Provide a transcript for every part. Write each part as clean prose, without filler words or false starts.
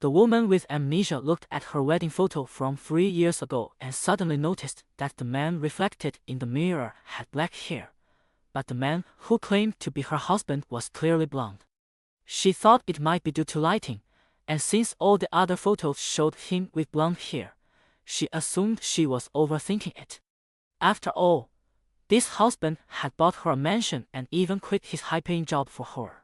The woman with amnesia looked at her wedding photo from 3 years ago and suddenly noticed that the man reflected in the mirror had black hair, but the man who claimed to be her husband was clearly blonde. She thought it might be due to lighting, and since all the other photos showed him with blonde hair, she assumed she was overthinking it. After all, this husband had bought her a mansion and even quit his high-paying job for her.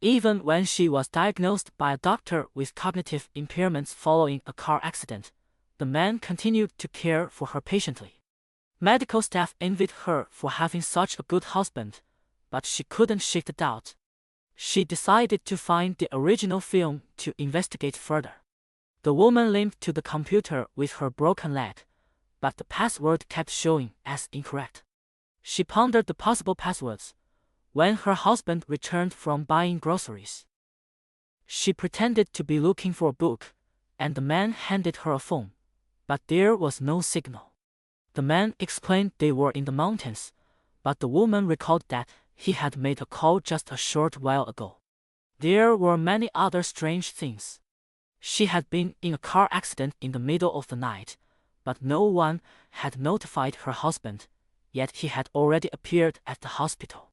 Even when she was diagnosed by a doctor with cognitive impairments following a car accident, the man continued to care for her patiently. Medical staff envied her for having such a good husband, but she couldn't shake the doubt. She decided to find the original film to investigate further. The woman limped to the computer with her broken leg, but the password kept showing as incorrect. She pondered the possible passwords when her husband returned from buying groceries. She pretended to be looking for a book, and the man handed her a phone, but there was no signal. The man explained they were in the mountains, but the woman recalled that he had made a call just a short while ago. There were many other strange things. She had been in a car accident in the middle of the night, but no one had notified her husband, yet he had already appeared at the hospital.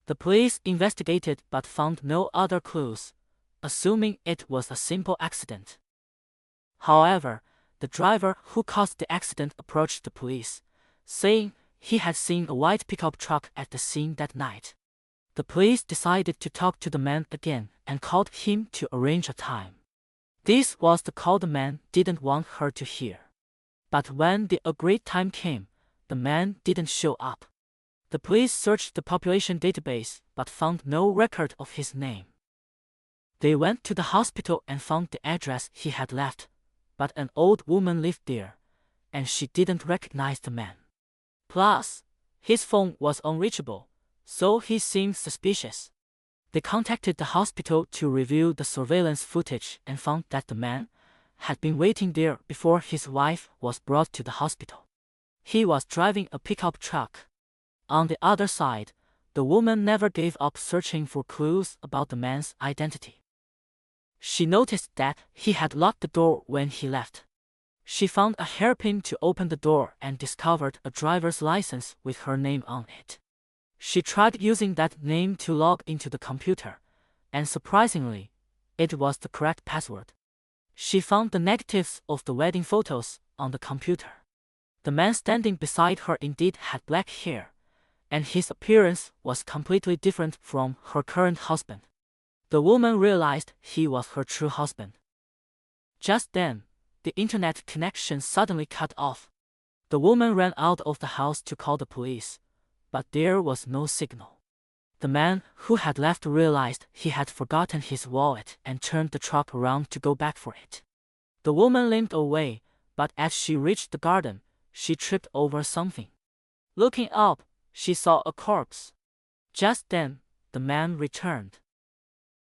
The police investigated but found no other clues, assuming it was a simple accident. However, the driver who caused the accident approached the police, saying he had seen a white pickup truck at the scene that night. The police decided to talk to the man again and called him to arrange a time. This was the call the man didn't want her to hear. But when the agreed time came, the man didn't show up. The police searched the population database but found no record of his name. They went to the hospital and found the address he had left, but an old woman lived there, and she didn't recognize the man. Plus, his phone was unreachable, so he seemed suspicious. They contacted the hospital to review the surveillance footage and found that the man had been waiting there before his wife was brought to the hospital. He was driving a pickup truck. On the other side, the woman never gave up searching for clues about the man's identity. She noticed that he had locked the door when he left. She found a hairpin to open the door and discovered a driver's license with her name on it. She tried using that name to log into the computer, and surprisingly, it was the correct password. She found the negatives of the wedding photos on the computer. The man standing beside her indeed had black hair, and his appearance was completely different from her current husband. The woman realized he was her true husband. Just then, the internet connection suddenly cut off. The woman ran out of the house to call the police, but there was no signal. The man who had left realized he had forgotten his wallet and turned the truck around to go back for it. The woman limped away, but as she reached the garden, she tripped over something. Looking up, she saw a corpse. Just then, the man returned.